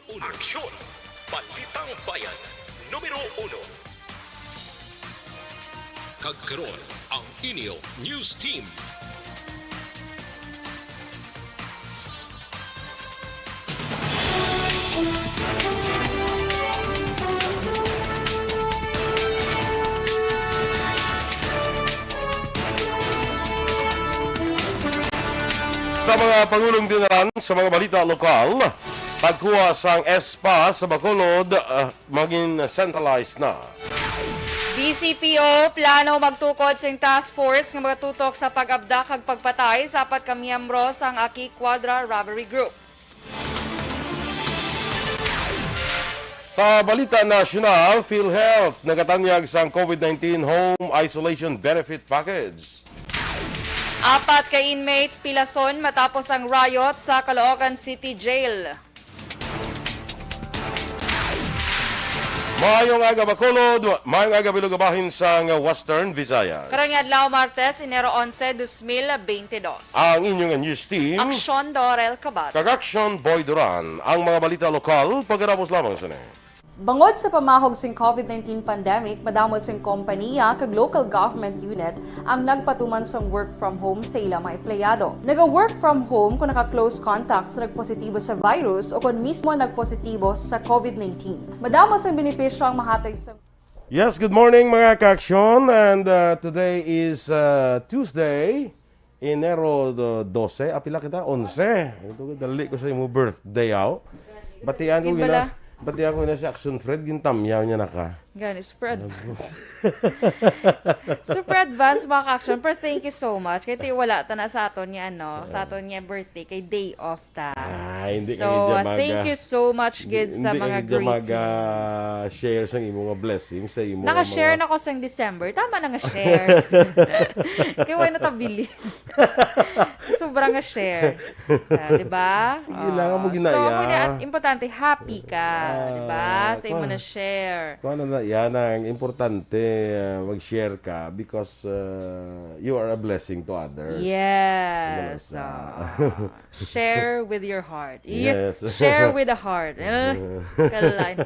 Aksyon, Balitang Bayan, Numero 1. Kagkaroon ang inyo News Team. Sa mga Pangulong Dinaran, sa mga balita lokal, pagkuha sang ESPA sa Bacolod, maging centralized na. DCPO plano magtukod sing task force nga magatutok sa pag-abdak kag pagpatay sa apat ka miyembro sang Aki Quadra Robbery Group. Sa balita nasyonal, PhilHealth nagatanyag sang COVID-19 Home Isolation Benefit Package. Apat ka inmates pilason matapos ang riot sa Caloocan City Jail. Maayong aga Bacolod, maayong aga Bilugabahin sang Western Visayas. Karong adlaw Martes, Enero 11, 2022. Ang inyong news team, Aksyon, Dorel, Cabatu. Aksyon, Boy Duran. Ang mga balita lokal, pagkatapos lamang sa Bangod sa pamahog sing COVID-19 pandemic, madamo sing kompanya kag local government unit ang nagpatuman sang work from home sa ilang mga empleyado. Naga-work from home kung naka-close contacts na nagpositibo sa virus o kung mismo nagpositibo sa COVID-19. Madamo sang benepisyo ang mahatag sa... Yes, good morning mga ka-aksyon, and today is Tuesday, Enero 12. Apila kita? 11. Ito, dali ko sa imo birthday out. Batian ko sa Aksyon Fred, gintamyaw niya na ka. Gani, super advance. Super advance mga ka-aksyon, pero thank you so much. Kaya wala ta na sa aton niya, sa aton niya birthday, kay day off ta. Hindi so, thank you so much, Gids, sa mga greetings. Share sa imo mga blessings sa imo. Naka-share na ko sa December. Tama na nga share. Kaya wala na tabili. Sobrang nga share. Diba? Kailangan mo ginaya. So, at importante, happy ka. Diba? Sa imo na share. Kung ano na, yan ang importante, mag-share ka because you are a blessing to others. Yes. Share with your heart. Yes. Share with the heart. Kalain.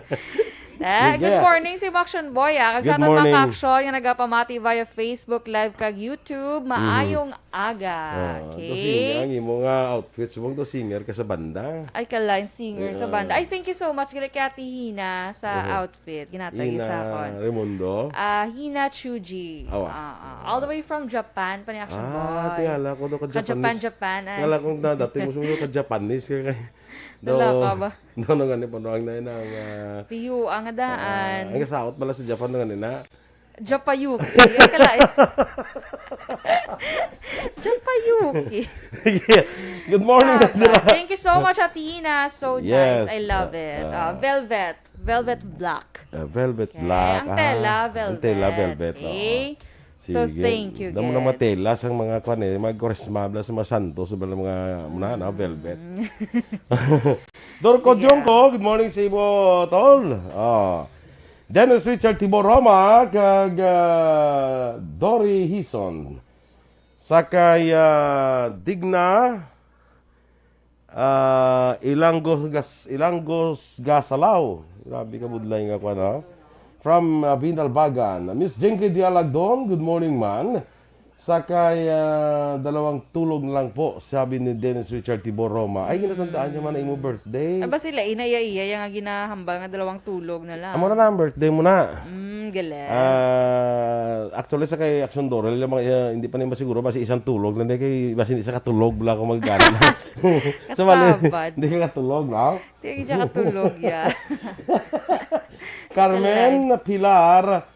Good morning si Aksyon Boy. Kag sa aton mga aksyon yung nagapamati via Facebook Live kag YouTube. Maayong aga. Okay? Ang imo nga outfits mong to singer ka sa banda. Ay, kalain singer sa banda. Ay, thank you so much kay Ate Hina sa outfit. Ginatagi sa akon. Raimundo? Hina Chuji. All the way from Japan pa ni Aksyon Boy. Tingala ko do ka Japanese. Japan. Tingala ko dati mo ka Japanese kay. Dala ka ba? No ngani pa ang na Piyu ang adaan. Ang kasaot pala sa Japan ngani na. Japayuki. Japayuki. Good morning. Thank you so much, Atina. So nice. I love it. Velvet black. Velvet black. Ang tela, velvet. Ang tela, velvet. Okay. So, thank you, Damo na matela sang mga kwan mag-koresmabla sa mga santo sa mga muna velvet. Dorko Jongko, good morning sa ibo, tol. Dennis Richard Tibor Roma kag Dory Hison. Sakay Digna Ilangos Gasalaw. Grabe ka budlay nga kwan ha. From Binalbagan, Miss Jinky Dialagdon, good morning man. Sakay dalawang tulog lang po, sabi ni Dennis Richard Tibor Roma. Ay, ginatandaan niya man na imo birthday. Aba sila, inaya-iya, yung nga ginahambal nga dalawang tulog na lang. Amo na ang birthday mo na. Galing. Actually, sa kay Aksyon Dorel, hindi pa naman siguro, basi isang tulog. Hindi kay, basi isa katulog wala ko magkano. Kasabad. Hindi ka katulog, no? Hindi ka katulog, ya. Carmen Pilar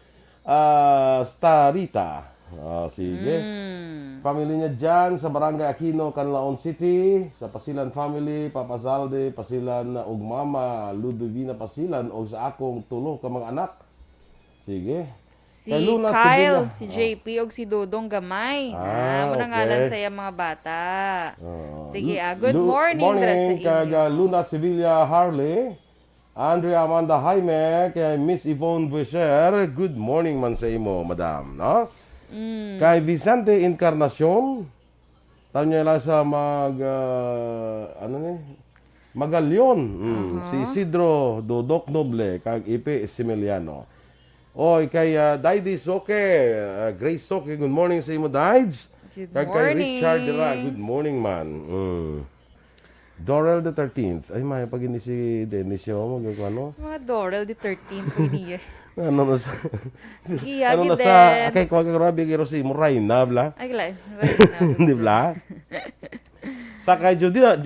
Starita. Sige. Family niya dyan sa Barangay Aquino, Canlaon City. Sa Pasilan family, Papa Zalde, Pasilan ug Mama Ludovina Pasilan o sa akong tulo ka mga anak. Sige. Si Kyle, si JP ug si Dodong Gamay. Muna ngalan sa mga bata. Sige, good morning. Morning kag Luna Sevilla Harley. Andrea Amanda Jaime, kay Miss Yvonne Buesher, good morning man sa imo, madam, no? Kay Vicente Encarnacion, taon niya lang sa Magalyon. Si Isidro Dodok Noble, kag Ipe Similiano. Oy, kay Daidy Soke, Grace Soke, good morning sa imo, Dides. Good Kag kay morning. Richard Dira, good morning, man. Dorel the 13th. Ay, may pag ini si Denisio, ano? Mga Dorel, the 13th ko niya. Ano na sa... Sige, ano na yagi sa... dance. Kay kwa karabi kiro si Muray na, bla? Ay, galay. Di bla? Sa kay Judan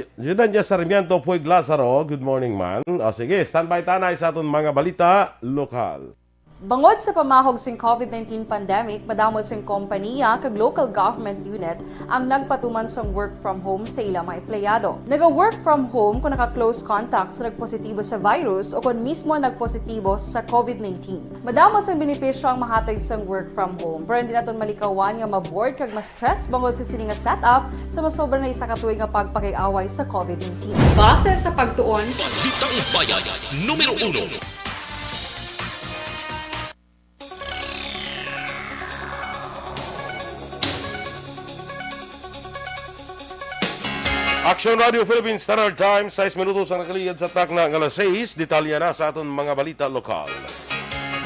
Dia Sarmiento Puig Lazaro, good morning, man. O sige, standby tanay sa aton mga balita, lokal. Bangod sa pamahog sing COVID-19 pandemic, madamo sing kompanya kag local government unit ang nagpatuman sang work from home sa ilang mga empleyado. Naga-work from home kung naka-close contacts na nagpositibo sa virus o kung mismo nagpositibo sa COVID-19. Madamo sang benepisyo ang mahatag sang work from home, pero hindi naton malikawan nga ma-bored kag ma-stress bangod sa sini nga setup sa masobra na isa ka tuig nga pagpakiaway sa COVID-19. Base sa pagtuon sa Balitang Bayan, Numero 1. Aksyon Radio Philippines Standard Time, 6 minutos ang nakaliyad sa takna ng alas 6. Detalya na sa aton mga balita lokal.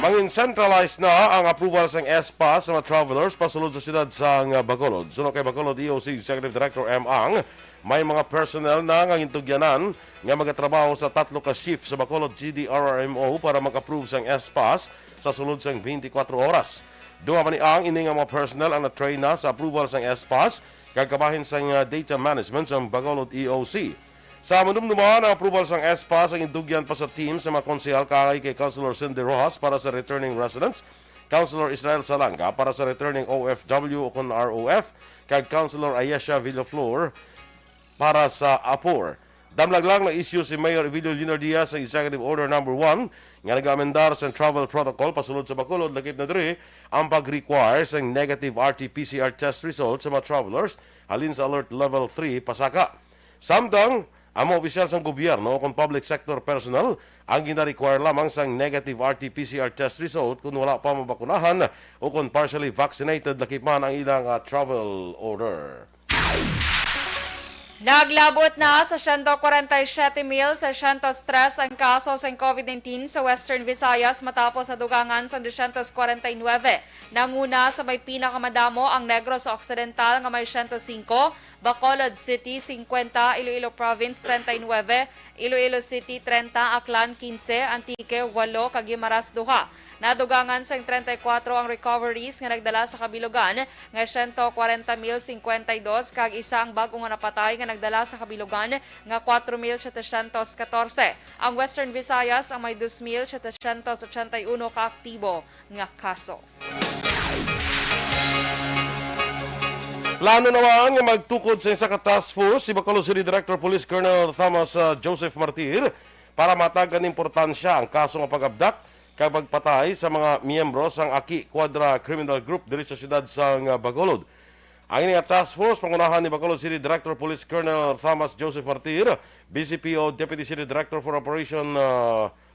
Mangin centralized na ang approval sa ESPA sa mga travelers pasulod sa siyudad sa Bacolod. Sunod kay Bacolod EOC Executive Director M. Ang, may mga personnel na ngintugyanan nga magatrabaho sa 3 ka shift sa Bacolod CDRRMO para mag-approve sa ESPA sa sulod sa 24 oras. Duha man ni Ang ini nga mga personnel ang na-train na sa approval sa ESPA kagkabahin sa data management sa Bacolod EOC. Sa manumduman ang approval sa ESPA sa indugyan pa sa team sa mga konsehal kay Councilor Cindy Rojas para sa returning residents, Councilor Israel Salanga para sa returning OFW o kung ROF, kag Councilor Ayesha Villaflor para sa APOR. Damlag lang na issue si Mayor Evilio Linar Diaz sa Executive Order No. 1 nga nag-amendar sa travel protocol pasulod sa Bacolod lakip na diri ang pag-require sa negative RT-PCR test results sa mga travelers halin sa Alert Level 3 pasaka. Samtang ang mga opisyal sa gobyerno o kung public sector personnel ang gina-require lamang sa negative RT-PCR test result kung wala pa mabakunahan o kung partially vaccinated lakip man ang ilang travel order. Naglabot na sa 147,603 ang kaso sa COVID-19 sa Western Visayas matapos sa dugangan sa 249. Nanguna sa may pinakamadamo ang Negros Occidental nga may 105, Bacolod City 50, Iloilo Province 39, Iloilo City 30, Aklan 15, Antique 8, kag Guimaras 2. Nadugangan sa 34 ang recoveries nga nagdala sa kabilugan nga 140,052 kag isa ang bagong napatay nga nagdala sa kabilugan nga 4,714. Ang Western Visayas ang may 2,781 kaaktibo nga kaso. Plano naman nga magtukod sa isa ka task force si Bacolod City Director Police Colonel Thomas Joseph Martir para matagan importansya ang kaso ng pag-abdak kag pagpatay sa mga miyembro sang Aki Quadra Criminal Group diri sa siyudad sa Bacolod. Ang ini task force pangunahan ni Bacolod City Director Police Colonel Thomas Joseph Martir, BCPO Deputy City Director for Operation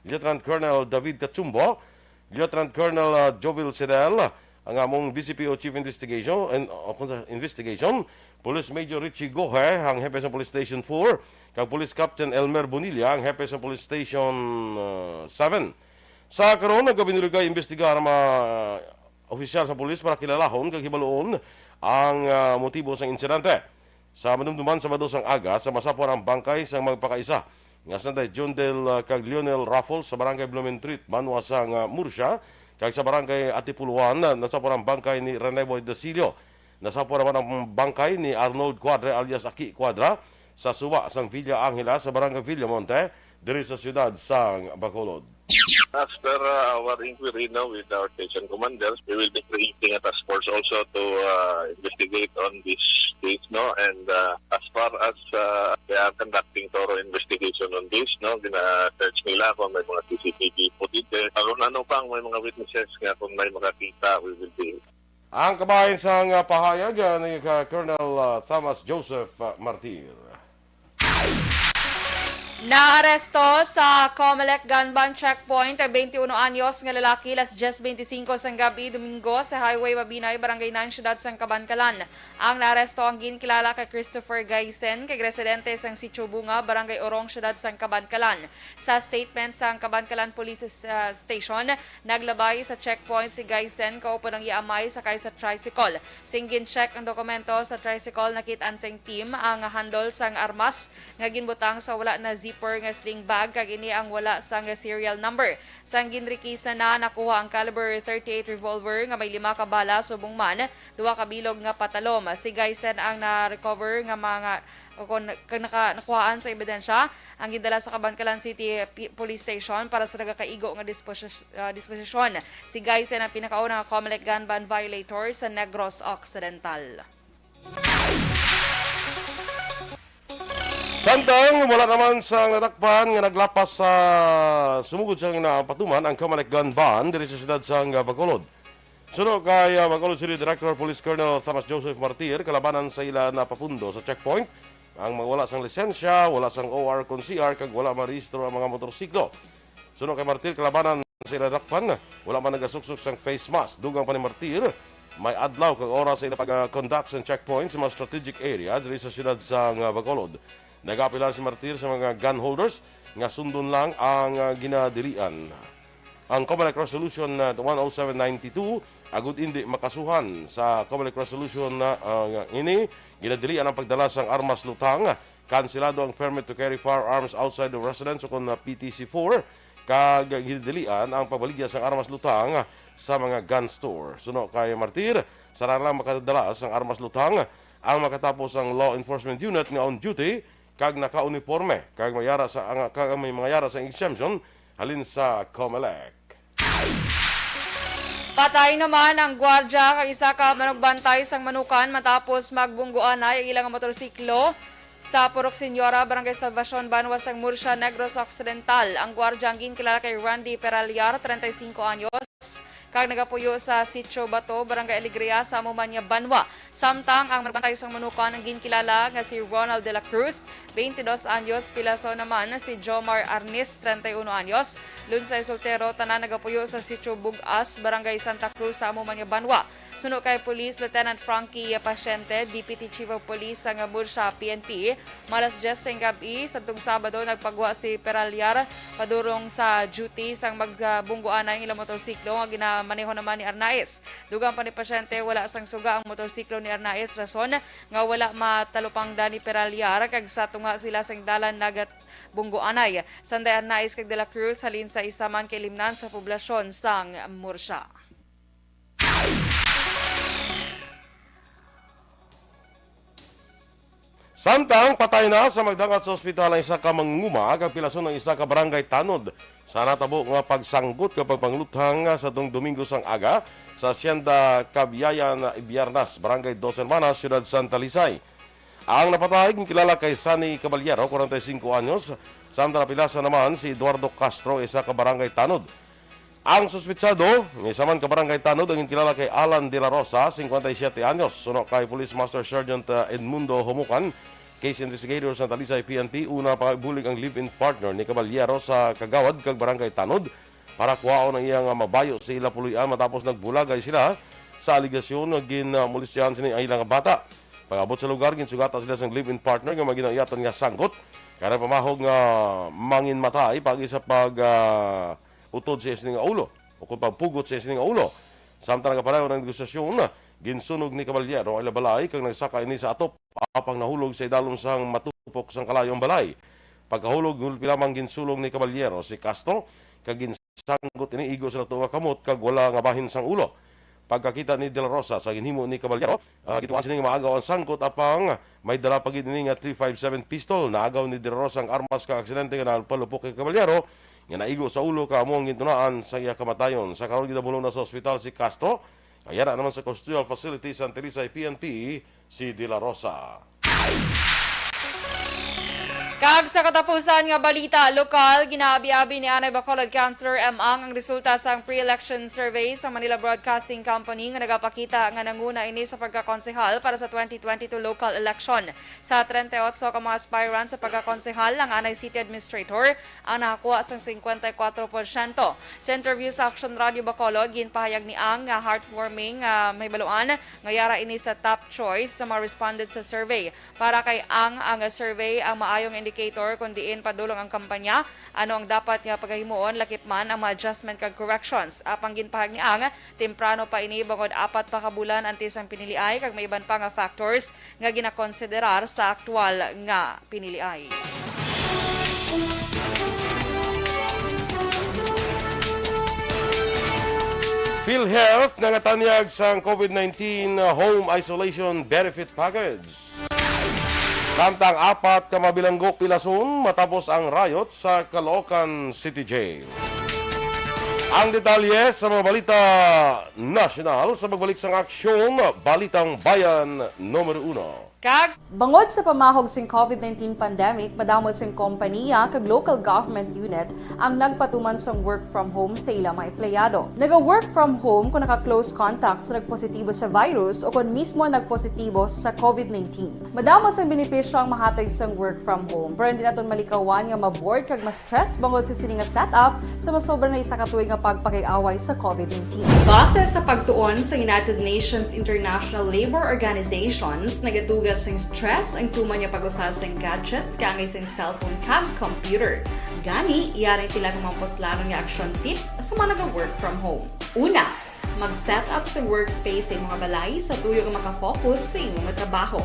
Lieutenant Colonel David Kachumbo, Lieutenant Colonel Jovel Sidel, ang among BCPO Chief Investigation, Police Major Richie Gohe, ang hepe sa Police Station 4, kag Police Captain Elmer Bonilla, ang hepe sa Police Station 7. Sa karon nagkabinuligay imbestigar ang mga opisyal sa pulis para kilalahon kag hibaloon ang motibo sa insidente. Sa manumduman sa madosang aga sa masapor ang bangkay sa magpakaisa nga sanday John Del kag Lionel Raffles sa barangay Blumentritt, Manwa sa Murcia, kag sa barangay Atipuluan nasapor ang bangkay ni Rene Boy Dasilio. Nasapor naman ang bangkay ni Arnold Quadra alias Aki Quadra sa suwa sang Villa Angela sa barangay Villamonte diri sa siyudad sa Bacolod. As per our inquiry now with our station commanders, we will be creating a task force also to investigate on this case, no? And as far as they are conducting thorough investigation on this, no? Gina-search nila kung may mga CCTV footage. Ano pang may mga witnesses nga kung may makakita, we will be. Ang kabahin sa pahayag ni Colonel Thomas Joseph Martir. Naaresto sa Comelec Gunban Checkpoint ang 21 anyos nga lalaki las 10:25 sang gabi Domingo sa Highway Mabinay, Barangay 9, Siyudad sang Kabankalan. Ang naaresto ang ginkilala kay Christopher Gaisen, kay residente sang Sitio Bunga, Barangay Orong, Siyudad sang Kabankalan. Sa statement sang Kabankalan Police Station, naglabay sa checkpoint si Gaisen kaupo ng iamay sakay sa tricycle. Singgin check ang dokumento sa tricycle, nakit-an sang team ang handle sang armas nga ginbutang sa wala na zipper nga sling bag kag ini ang wala sang serial number. Sang ginrikisa na nakuha ang caliber 38 revolver nga may 5 ka bala subong man, 2 ka bilog nga patalom. Si Gaisen ang na-recover nga mga nakuhaan sa ebidensya ang gindala sa Kabankalan City Police Station para sa nagakaigo nga disposisyon. Si Gaisen ang pinakaunang Comelec gun ban violator sa Negros Occidental. Samtang wala naman sa natakpan nga naglapas sa sumugod sang napatuman ang Comelec gun ban diri sa siyudad sang Bacolod. Suno kay Bacolod City Director Police Colonel Thomas Joseph Martir, kalabanan sa ila na papundo sa checkpoint ang mga wala sang lisensya, wala sang OR kon CR kag wala marehistro ang mga motorsiklo. Suno kay Martir, kalabanan sa ila natakpan, wala man nagasuksok sang face mask. Dugang pa ni Martir, may adlaw kag oras sa ila pag-conduct sa checkpoint sa mga strategic area diri sa siyudad sang Bacolod. Nagapilar si Martir sa mga gun holders nga sundon lang ang ginadilian. Ang Comelec Resolution 10792 agud indi makasuhan sa Comelec Resolution na ini ginadilian ang pagdala sang armas lutang, kanselado ang permit to carry firearms outside the residence o PTC4 kag ginadilian ang pagbaligya sang armas lutang sa mga gun store. Suno kay Martir, sara lang makadala sang armas lutang ang makatapos ang law enforcement unit nga on duty kag naka-uniforme kag mayara sa kag may mga yara sa exemption halin sa Comelec. Patay naman ang gwardya kag isa ka manugbantay sang manukan matapos magbungguan ay ilang motorsiklo sa Purok Senyora, Barangay Salvacion, Banwa sang Murcia, Negros Occidental. Ang gwardya ang ginkilala kay Randy Peraliar, 35 anyos, kag nagapuyo sa Sitio Bato, Barangay Alegria, sa Mumanya, Banwa. Samtang ang magbantay sang manukan ang ginkilala nga si Ronald de la Cruz, 22 anyos, pilaso naman si Jomar Arnis, 31 anyos. Lunsay soltero, tanan nagapuyo sa Sitio Bugas, Barangay Santa Cruz, sa Mumanya, Banwa. Suno kay Police Lieutenant Frankie Pasyente, Deputy Chief of Police sa Murcia PNP, malas 10 sa gabi sa Sabado nagpagwa si Peraliar padurong sa duty sang magbungguan ang ilang motorsiklo nga ginamaneho naman ni Arnaiz. Dugang pa ni Pasyente, wala sang suga ang motorsiklo ni Arnaiz, rason nga wala matalupang ni Peraliar kag sa tunga sila sang dalan nagat bungguanay. Sanday Arnaiz kag de la Cruz halin sa isa man kay limnan sa poblasyon sang Murcia. Samtang patay na sa magdangat sa ospital ang isa ka manguma kag pilason ng isa ka barangay tanod sa natabo nga pagsanggot kapag pangluthang sa tung Domingo sang aga sa Hacienda Cabiayan, Ibiernas, Barangay Dos Hermanas, Ciudad Santa Lisay. Ang napatay kilala kay Sunny Caballero, 45 anyos, samtang napilasan naman si Eduardo Castro, isa ka barangay tanod. Ang suspitsado, isa man ka barangay tanod, ang kilala kay Alan de la Rosa, 57 anyos. Suno kay Police Master Sergeant Edmundo Humukan, Case Investigator sa Talisay PNP, una pagbulig ang live-in partner ni Caballero sa Kagawad kag barangay tanod para kuhaon ang iyang mabayo sa ila puluyan matapos nagbulagay sila sa aligasyon nga ginmulisyahan sini ang ilang bata. Pag-abot sa lugar, ginsugatan sila sa live-in partner nga maginayatan nga sanggot kaya pamahog nga mangin matay pag isa pag utod sa isining ulo o kung pagpugot sa isining ulo. Samtang nagapareho ng negosasyon, ginsunog ni Caballero ang balay kag nagsaka ini sa atop apang nahulog sa idalom sang matupok sang kalayong balay. Pagkahulog pilamang ginsulong ni Caballero si Castro kag ginsanggot ini igo sa tuwa kamot kag wala nga bahin sang ulo. Pagkakita ni De La Rosa sa ginhimo ni Caballero, gituan sini maagaw ang sangkot apang may dala pagid ini nga 357 pistol. Naagaw ni De La Rosa ang armas kag aksidente nga nalpalupok kay Caballero nga naigo sa ulo ka among gintunaan sa iya kamatayon. Sa karon gidabulong na sa ospital si Castro, kaya na naman sa Custodial Facility sa Talisay PNP si De La Rosa. Kag sa katapusan nga balita, lokal, ginaabi-abi ni Anay Bacolod Councilor M. Ang resulta sa pre-election survey sa Manila Broadcasting Company nga nagapakita nga nanguna ini sa pagkakonsehal para sa 2022 local election. Sa 38 ka mga aspirant sa pagkakonsehal, ang Anay City Administrator ang nakakuha sa 54%. Sa interview sa Aksyon Radio Bacolod, ginpahayag ni Ang nga heartwarming may baluan nga yara ini sa top choice sa mga responded sa survey. Para kay ang survey ang maayong indicator kung diin padulong ang kampanya, ano ang dapat nga paghimuon lakip man ang mga adjustment kag corrections. Apang ginpahag ni Ang, temprano pa ini bangod 4 pa ka bulan antes ang piniliay kag may iban pa nga factors nga ginakonsiderar sa aktual nga piniliay. PhilHealth nangatanyag sa COVID-19 Home Isolation Benefit Package. Samtang 4 ka mabilanggo pilason matapos ang riot sa Caloocan City Jail. Ang detalye sa mga balita national sa pagbalik sa aksyon, Balitang Bayan Numero 1. Bangod sa pamahog sing COVID-19 pandemic, madamo sing kompanya kag local government unit ang nagpatuman sang work from home sa ilang mga empleyado. Naga-work from home kung naka-close contacts na nagpositibo sa virus o kung mismo nagpositibo sa COVID-19. Madamo sang benepisyo ang mahatag sang work from home, pero hindi naton malikawan nga ma-bored kag ma-stress bangod sa sini nga setup sa masobra na isa ka tuig nga pagpakiaway sa COVID-19. Base sa pagtuon sa United Nations International Labor Organizations, nagatugas sing stress ang tuman niya pag-usar sing gadgets kangay sing cellphone kag computer. Gani, iyarin tila ng mga poslano nga action tips sa mga nag-work from home. Una, mag-set up sa workspace sa imong balay sa tuyo nga makafocus sa imong trabaho.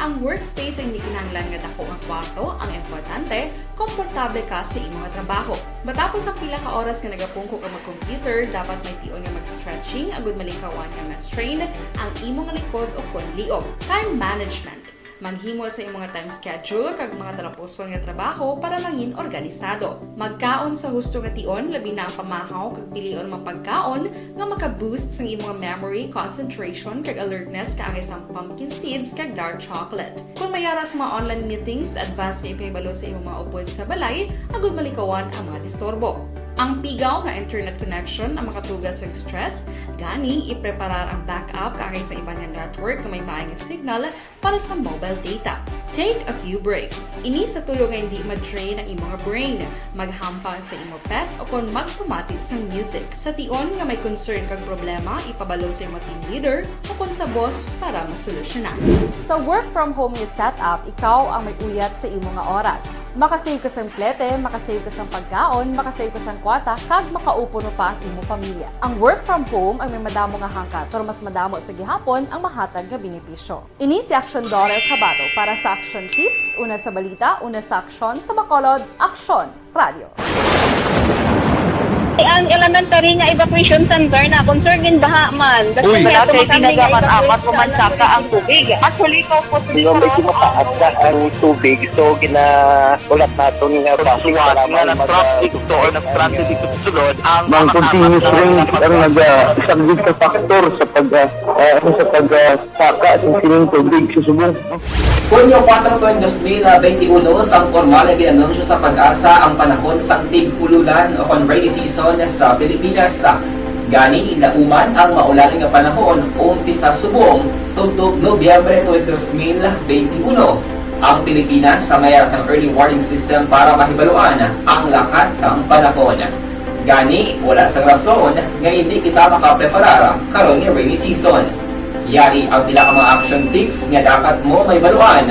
Ang workspace ay hindi kinahanglan nga dako nga kwarto, ang importante, komportable ka sa imong trabaho. Matapos ang pila ka oras nga nagapungko ka mag-computer, dapat may tion nga mag-stretching agud malikawan nga ma-strain ang imong likod o konliog. Time management. Maghimo sa imong time schedule kag mga talapuson nga trabaho para langin organisado. Magkaon sa husto nga tion, labi na ang pamahaw kag pilion mapagkaon nga maka-boost sa imong memory, concentration kag alertness kaangay sa pumpkin seeds kag dark chocolate. Kung mayara sa mga online meetings, advance nga ipahibalo sa imong mga upod sa balay, agud malikawan ang mga disturbo. Ang pigaw na internet connection ang makatugas sa stress, gani ipreparar ang backup kaagay sa ibang network na may maayong signal para sa mobile data. Take a few breaks. Ini sa tuyo nga hindi ma-drain ang imong brain, maghampang sa imong pet o kung magpumatit sa music. Sa tion nga may concern kag problema, ipabalo sa imong team leader o kung sa boss para masolusyonan. Sa work from home nga setup, ikaw ang may uyat sa imong nga oras. Makasave ka sa plete, makasave ka sa pagkaon, makasave ka sa kwarta, kag makaupo no pa ang imong pamilya. Ang work from home ay may madamo nga hangkat, pero mas madamo sa gihapon ang mahatag nga benepisyo. Ini si Aksyon Dorel Cabatu para sa Action Tips, una sa balita, una sa aksyon sa Bacolod, Aksyon Radio. Ang elementary nga evacuation center na concern din baha man. Uy, Kasi tinagaman-apat kumansaka ang tubig. Actually, ito po Hindi mo medyo mataas na ang tubig. So, ulat nato nga Siwas nga nag-traffic to or nag-transit dito sa sulod ang mga continuous rain ang nag-subject sa factor sa pagsaka sa sining tubig sa subong. Hunyo 4 2021, sang formal na ginanunsyo sa pag-asa ang panahon sang tig-ululan o kon rainy season sa Pilipinas. Gani, ilauman ang maulan nga panahon umpisa subong tugtog Nobyembre 2021. Ang Pilipinas sa mayroon sang early warning system para mahibaluan ang lakas sang panahon. Gani, wala sang rason nga hindi kita makapreparar karon nga rainy season. Yari ang pila ka mga action tips nga dapat mo may baluan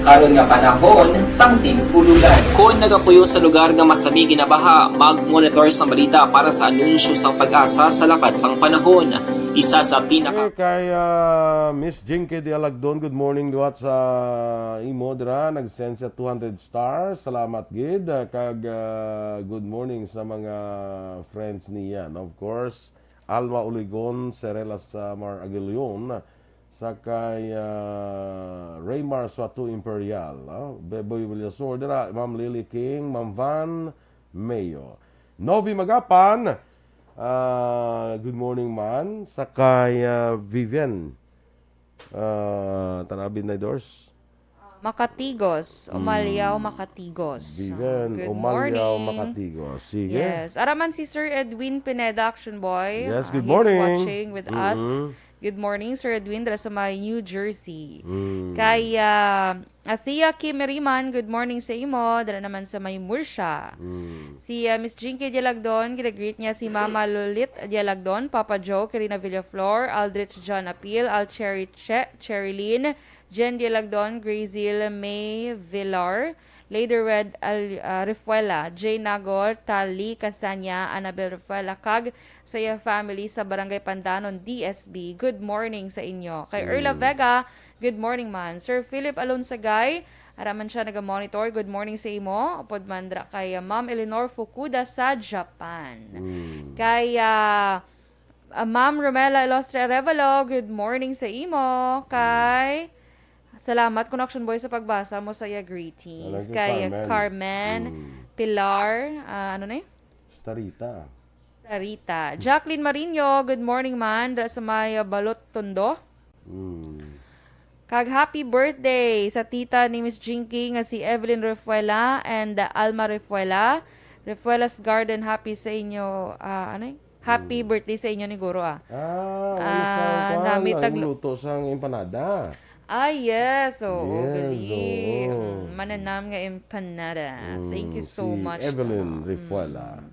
karon nga panahon sang tig-ululan. Kung nagapuyo sa lugar nga masami ginabaha, mag-monitor sa balita para sa anunsyo sang pag-asa sa lakas sang panahon. Isa sa pinaka Kay Miss Jinky de Alagdon, good morning duat sa imo dira, nag-send sa 200 stars. Salamat gid kag good morning sa mga friends niya. Of course, Alma Uligon, Serelas Mar Aguilion, sa kay Raymar Swatu Imperial, Beboy Villasor, dira, Ma'am Lily King, Ma'am Van Mayo. Novi Magapan, good morning man, sa kay Vivian, Tanabin na Doors. Makatigos. Umalyaw Makatigos. Bigan, Good Umalyaw, morning. Makatigos. Sige. Yes. Araman si Sir Edwin Pineda, Action Boy. Yes, good He's morning. watching with us. Good morning, Sir Edwin. Dara sa may New Jersey. Kay Athea Kim Meriman, good morning sa imo. Dara naman sa may Murcia. Si Miss Jinky Dialagdon, kinagreet niya si Mama Lolit Dialagdon, Papa Joe, Karina Villaflor, Aldrich John Apil, Alcherry Cherilyn, Jen Dialagdon, Grazil May Villar, Lady Red Rifuela, Jay Nagor, Tali Casanya, Annabel Rifuela, Kag, sa iya family sa Barangay Pandanon, DSB. Good morning sa inyo. Kay Erla Vega, good morning man. Sir Philip Alonsagay, araman siya naga-monitor. Good morning sa imo. Upod mandra kay Ma'am Eleanor Fukuda sa Japan. Kay Ma'am Romela Ilostre Revalo, good morning sa imo. Kay salamat, Connection Boy, sa pagbasa mo sa iya greetings. Kay Carmen, Pilar, ano na yun? Starita. Rita. Jacqueline Marino, good morning man. Dra sa may Balot Tondo. Kag happy birthday sa tita ni Miss Jinky nga si Evelyn Refuela and Alma Refuela. Refuela's Garden, happy sa inyo. Ano yun? Happy birthday sa inyo ni Guro Dami tagluto sang empanada. Yes. Yes, Gali. oo. Mananam nga empanada. Thank you so much. Evelyn Rifuela.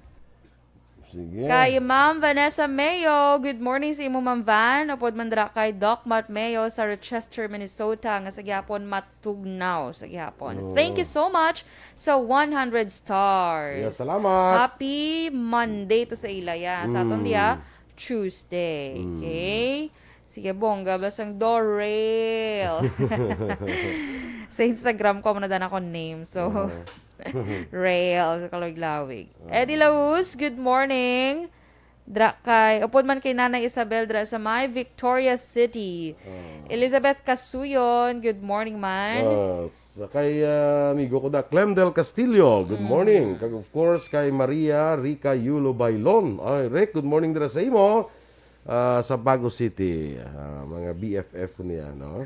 Sige. Kay Ma'am Vanessa Mayo, good morning sa imo Ma'am Van. Upod mandra kay Doc Matt Mayo sa Rochester, Minnesota nga sa gihapon matugnaw sa gihapon. Thank you so much sa 100 stars. Yes, salamat. Happy Monday to sa ilaya. Sa aton diya Tuesday. Okay? Sige, bongga. Blasang Dorel. Sa Instagram ko, manadan ako name. So, Rail sa Kalawig-Lawig. Eddie Laus, good morning. Dra kay, upod man kay Nanay Isabel dra sa may Victoria City. Elizabeth Casuyon, good morning man. Sa kay amigo ko da, Clem del Castillo, good morning. Kag of course, kay Maria Rica Yulo Bailon. Ay, Rick, good morning dra sa imo. Sa Bago City. Mga BFF ko niya, no?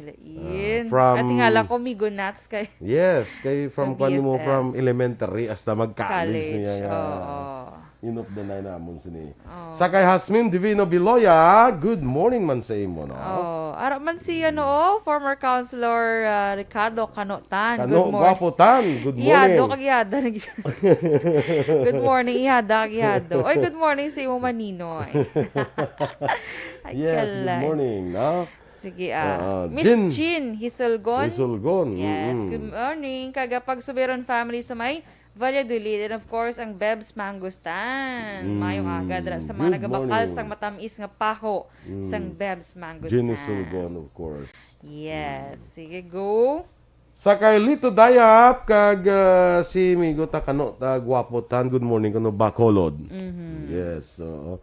Lain. From- At tingala ko, Migo Nuts kay Yes, kay from Sa mo BFF. from elementary hasta mag-college college. niya. Oo. Yun of the nine namon sini. Sa kay Hasmin Divino Biloya, good morning man sa imo, no? Ara man si former councilor Ricardo Canotan. Kano, Good morning. gwapo tan, good morning. Ihado kag ihada. Good morning, ihada kag ihado. Oy, good morning sa imo Maninoy. Ay, Yes, good kalay. morning, no? Sige, Miss Jin. Jean Hisolgon. Isulgon. Yes, good morning. Kagapag Subiron family sa may Valladolid, and of course, ang Bebs Mangustan. Mayong aga dra sa mga Good nagabakal morning. sang matamis nga paho sang Bebs Mangustan. Jen Isulgon, of course. Yes. Sige, go. Sa kay Lito Dayap, kag si Migo Takano, gwapo tan, good morning, kuno Bacolod. Yes, so.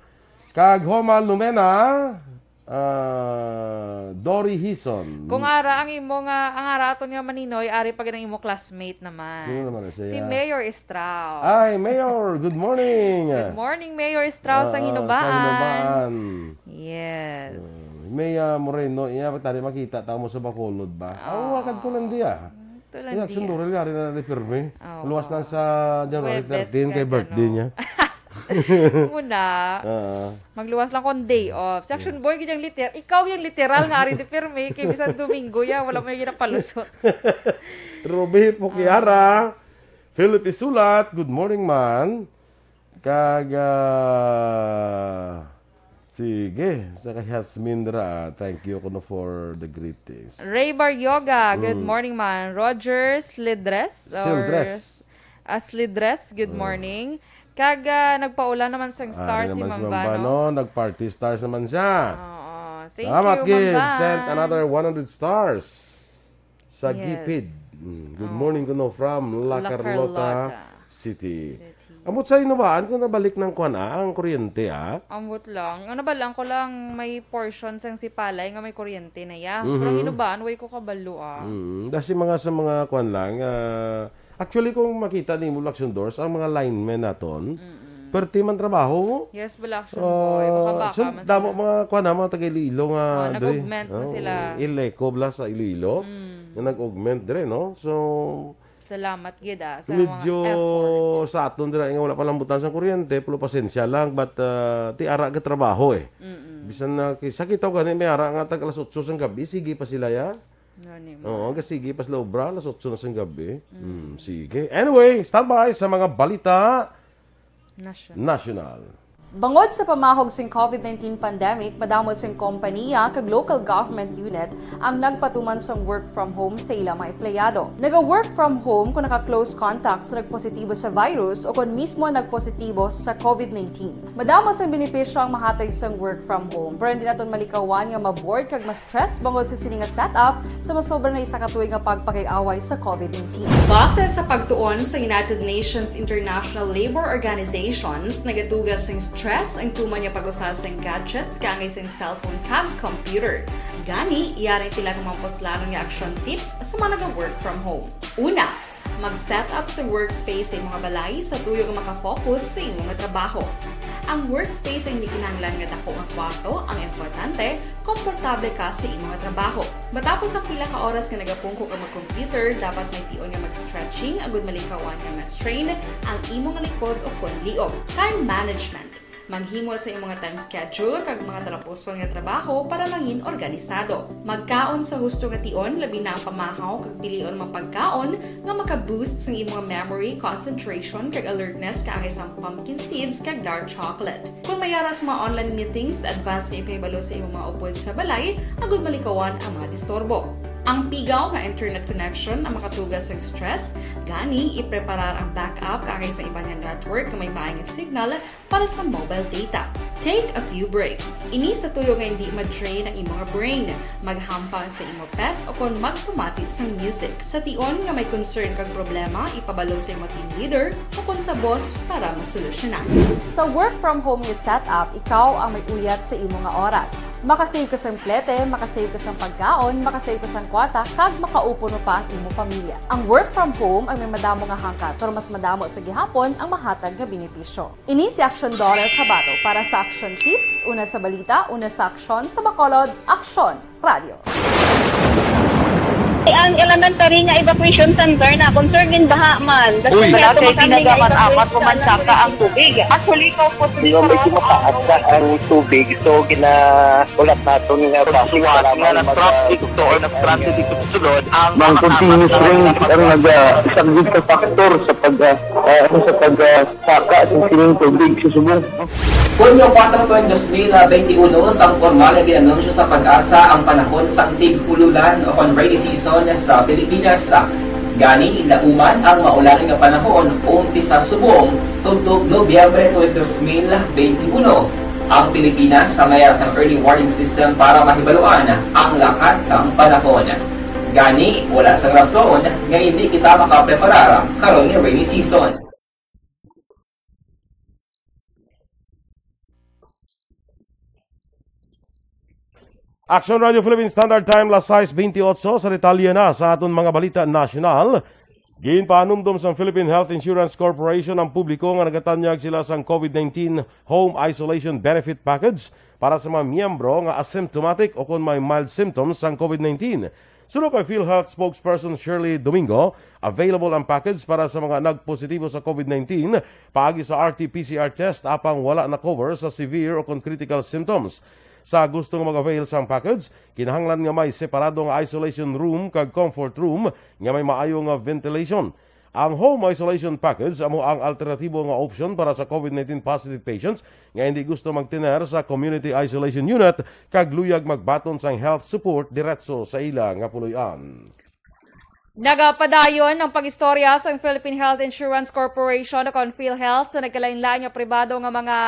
Kag Homal Lumena, Dory Hison. Kung ara ang imo nga ang ara aton nga Maninoy, ari pag ang imo classmate naman. Sino naman siya? Si Mayor Strauss. Ay, Mayor, good morning. Good morning, Mayor Strauss sang Hinubaan. Sa Hinubaan. Yes. May Moreno, iya tadi makita tamo sa Bacolod ba? Wakad ko lang diya. Tulan Iya, sunduril nga rin na pirme. Oo. Luwas lang sa January Webes 13 kay ka, birthday no? niya. Muna. Ah. Magluwas lang kong day off. Si Action Boy, ganyang literal. Ikaw yung literal nga ari di pirme. Kay bisan Domingo ya, wala mo yung ginapalusot. Ruby Pukiara, Philip Isulat, good morning man. Kag sige, sa kay Hasmindra, thank you kuno for the greetings. Ray Bar Yoga, good morning man. Roger Slidres. Sildres. Slidres, good morning. Kag nagpaula naman sang star si naman Ma'am Vano. Nag-party stars naman siya. Oo. Thank Salamat, you, kid. Ma'am Van. Sent another 100 stars. Sa Yes. Gipid. Good morning kuno from La La Carlota Carlota City. Amot sa inubaan kung nabalik ng ang kuryente, Ambot lang. Ano ba lang ko lang may portion sang sipalay nga may kuryente na ya. Pero hinubaan, way ko kabalo Dasi mga sa mga kuan lang. Actually, kung makita ni mo Aksyon Doors, ang mga linemen naton, perti man trabaho mo. Yes, bala Action Boy. Baka baka So, man damo mga kuan na, mga taga Iloilo nga. nag-augment na sila. Ileko bla sa Iloilo. nga nag-augment dire, no? So, Salamat gid sa medyo mga effort. sa aton dira nga wala pa lambutan sa kuryente, pulo pasensya lang, but ti ara ka trabaho eh. Bisan na sakitaw gani may ara nga tag alas 8 sa gabi, sige pa sila ya. Gani mo. Oo, sige pas laobra, alas 8 na sa gabi. Sige. Anyway, standby sa mga balita national. Bangod sa pamahog sing COVID-19 pandemic, madamo sing kompanya kag local government unit ang nagpatuman sang work from home sa ilang mga empleyado. Naga-work from home kung naka-close contacts na nagpositibo sa virus o kung mismo nagpositibo sa COVID-19. Madamo sang benepisyo ang mahatag sang work from home, pero hindi naton malikawan nga ma-bored kag ma-stress bangod sa sini nga setup sa masobra na isa ka tuig nga pagpakiaway sa COVID-19. Base sa pagtuon sa United Nations International Labor Organizations, nagatugas sing stress ang tuman niya pag-usar sa gadgets kangay sa cellphone kag computer. Gani, iyarin tila kung mamposlano nga action tips sa mga nag-work from home. Una, mag-set up sa workspace sa imong balay sa tuyo nga makafocus sa imong trabaho. Ang workspace ay hindi kinahanglan nga dako nga kwarto, ang importante, komportable ka sa imong trabaho. Matapos ang pila ka oras nga nagapungko ka mag-computer, dapat may tion nga mag-stretching agud malikawan nga ma-strain ang imong likod o konliog. Time management. Maghimo sa imong time schedule kag mga talapuson nga trabaho para maging organisado. Magkaon sa husto nga tion, labi na ang pamahaw kag pilion mapagkaon nga maka-boost sa imong memory, concentration kag alertness kaangay sa pumpkin seeds kag dark chocolate. Kung mayara sa mga online meetings, advance nga ipahibalo sa imong mga upod sa balay, agud malikawan ang mga disturbo. Ang pigaw nga internet connection ang makatugas sa stress, gani ipreparar ang backup kaangay sa ibang network nga may maayong signal para sa mobile data. Take a few breaks. Ini sa tuyo nga hindi ma-drain ang imong brain. Maghampang sa imong pet o kung magpumatit sa music. Sa tion nga may concern kag problema, ipabalo sa imong team leader o kung sa boss para masolusyonan. Sa work from home nga setup, ikaw ang may uyat sa imong nga oras. Makasave ka sa plete, makasave ka sa pagkaon, makasave ka sa kwata, kag makaupo no pa ang imong pamilya. Ang work from home ay may madamo nga hangkat, pero mas madamo sa gihapon ang mahatag nga benepisyo. Ini si Aksyon Dorel Cabatu para sa Action Tips, una sa balita, una sa aksyon, sa Bacolod, Aksyon Radio. Ang elementary nga evacuation center na concern din baha man. Uy, Kasi tinagaman apat kumansaka ang tubig. Actually, ikaw po Di ba medyo mataas na ang tubig, so ulat natin nga Siwala nga ng traffic to or nag-transit dito sa sulod ang Mang continuous rain ang isang good factor sa pagsaka sa sining tubig sa subong. Hunyo 4 2021, sang formal na ginanunsyo sa pag-asa ang panahon sang tig-ululan o kon rainy season sa Pilipinas. Gani, ilauman ang maulaling nga panahon umpisa subong tugtog Nobyembre 2021. Ang Pilipinas sa mayroon sang early warning system para mahibaluan ang lakat sang panahon. Gani, wala sang rason nga hindi kita makapreparar karon ni rainy season. Aksyon Radio Philippine Standard Time, las 6:28 sa detalye na sa aton mga balita national. Ginpaanumdum sa Philippine Health Insurance Corporation ang publiko nga nagatanyag sila sa COVID-19 Home Isolation Benefit Package para sa mga miyembro nga asymptomatic o kung may mild symptoms sa COVID-19. Sunod kay PhilHealth spokesperson Shirley Domingo, available ang package para sa mga nagpositibo sa COVID-19 paagi sa RT-PCR test apang wala na cover sa severe o kung critical symptoms. Sa gusto nga mag-avail sa package, kinahanglan nga may separado nga isolation room kag comfort room nga may maayo nga ventilation. Ang home isolation package amo ang alternatibo nga option para sa COVID-19 positive patients nga hindi gusto magtener sa community isolation unit kag luyag magbaton sang health support diretso sa ila nga puloy-an. Nagapadayon ang pag-istorya sa Philippine Health Insurance Corporation o kon PhilHealth sa nagkalain-lain nga pribado nga mga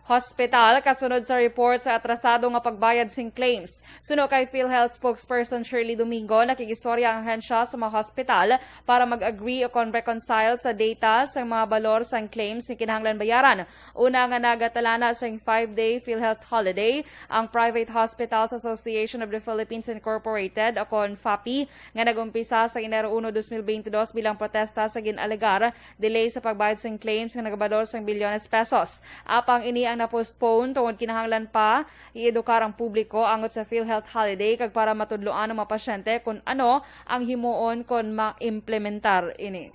hospital kasunod sa report sa atrasado nga pagbayad sing claims. Suno kay PhilHealth spokesperson Shirley Domingo, nakikistorya ang hensya sa mga hospital para mag-agree o kon reconcile sa data sa mga balor sang claims ni kinahanglan bayaran. Una nga nagatalana sa 5-day PhilHealth holiday ang Private Hospitals Association of the Philippines Incorporated o kon FAPI nga nagumpisa sa Enero 1, 2022 bilang protesta sa ginalegar delay sa pagbayad sang claims nga nagabalor sang bilyones pesos. Apang ini ang ang na-postpone tungod kinahanglan pa i-edukar ang publiko angot sa PhilHealth holiday kag para matudloan ang mga pasyente kung ano ang himuon kung ma-implementar ini.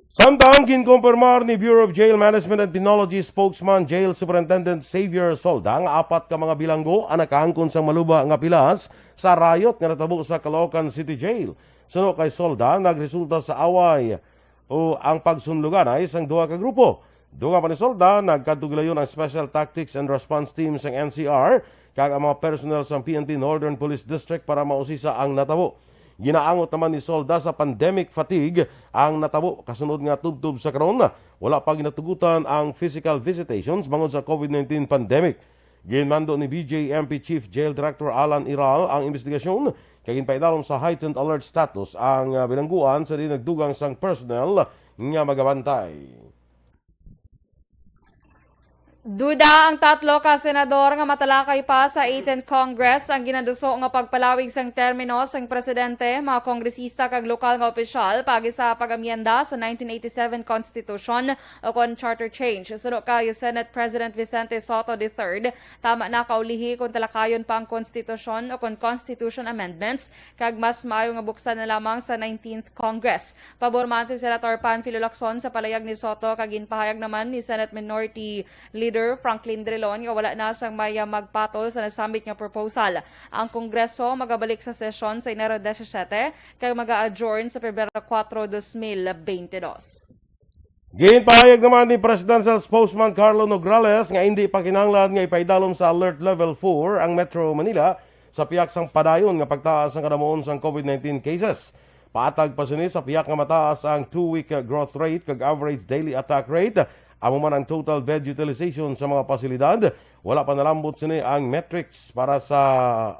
Samtang kinkumpirmar ni Bureau of Jail Management and Technology spokesman Jail Superintendent Xavier Solda nga 4 ka mga bilanggo ang nakaangkon sa maluba nga pilas sa riot nga natabo sa Caloocan City Jail. Suno kay Solda, nagresulta sa away o ang pagsunlugan ay isang 2 ka grupo. Dunga pa ni Solda, nagkaduglayon ang Special Tactics and Response Team sa NCR kag ang mga personnel sa PNP Northern Police District para mausisa ang natabo. Ginaangot naman ni Solda sa pandemic fatigue ang natabo kasunod nga tubtub sa karon. Wala pa ginatugutan ang physical visitations bangod sa COVID-19 pandemic. Ginmando ni BJMP Chief Jail Director Alan Iral ang investigasyon kay ginpaidalom sa heightened alert status ang bilangguan sa dinagdugang sang personnel nga magabantay. Duda ang 3 ka senador nga matalakay pa sa 18th Congress ang ginaduso nga pagpalawig sang termino sang presidente, mga kongresista kag lokal nga opisyal pagi sa pag-amyenda sa 1987 Constitution o kon charter change. Suno kayo Senate President Vicente Soto III, tama na kaulihi kung talakayon pa ang konstitusyon o kon constitution amendments kag mas maayo nga buksan na lamang sa 19th Congress. Pabor man si Senator Panfilo Lacson sa palayag ni Soto kag ginpahayag naman ni Senate Minority Leader Franklin Drilon nga wala na sang maya magpatol sa nasambit nga proposal. Ang Kongreso magabalik sa sesyon sa Enero 17 kag mag-adjourn sa Pebrero 4, 2022. Ginpahayag naman ni Presidential Spokesman Carlo Nograles nga hindi pa kinahanglan nga ipaidalom sa Alert Level 4 ang Metro Manila sa piyak sang padayon nga pagtaas ang kadamuon sang COVID-19 cases. Paatag pa sini sa piyak nga mataas ang 2-week growth rate kag average daily attack rate. Amo man ang total bed utilization sa mga pasilidad. Wala pa nalambot sini ang matrix para sa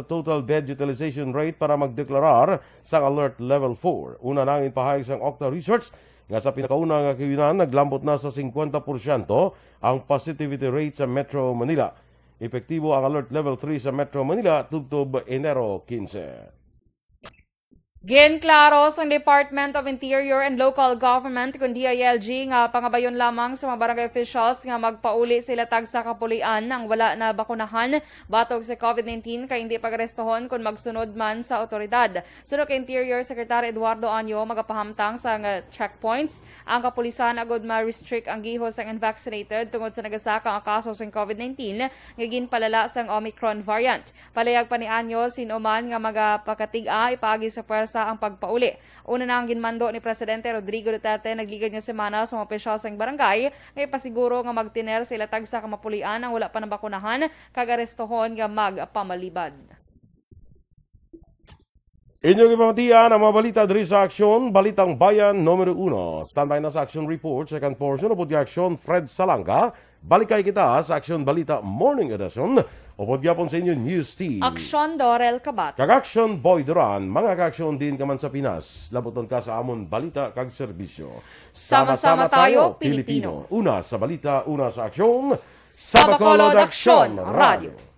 total bed utilization rate para magdeklarar sa Alert Level 4. Una nang ipahayag sang Octa Research nga sa pinakauna nga kiwinan naglambot na sa 50% ang positivity rate sa Metro Manila. Epektibo ang Alert Level 3 sa Metro Manila tubtob Enero 15. Ginklaro sa Department of Interior and Local Government kung DILG nga pangabayon lamang sa mga barangay officials nga magpauli sila tag sa kapulian nang wala na bakunahan batog sa COVID-19 kay hindi pagrestohon kung magsunod man sa otoridad. Sunod kay Interior Secretary Eduardo Anyo magapahamtang sa checkpoints ang kapulisan agud ma-restrict ang gihos ang unvaccinated tungod sa nagasaka ang kaso sa COVID-19 nga ginpalala sang Omicron variant. Palayag pa ni Anyo sino man nga magapakatig-a ipagi sa ang pagpauli. Una na ang ginmando ni Presidente Rodrigo Duterte nagligad nga semana sa mga opisyal sa barangay ngay pasiguro nga magtiner sila tag sa kamapulian ang wala pa nabakunahan kag arestohon nga magpamalibad. Inyong ipamatian ang mga balita diri sa Aksyon, Balitang Bayan Numero 1. Standby na sa Aksyon Report, second portion of the Aksyon Fred Salanga. Balikay kita sa Aksyon Balita Morning Edition o podgyapon sa inyo News Team. Aksyon Dorel Cabatu. Kag Aksyon Boy Duran, mga kaaksyon din ka man sa Pinas. Labuton ka sa amon balita kag serbisyo. Sama-sama tayo, Pilipino. Una sa balita, una sa aksyon. Sa Bacolod Aksyon Radio.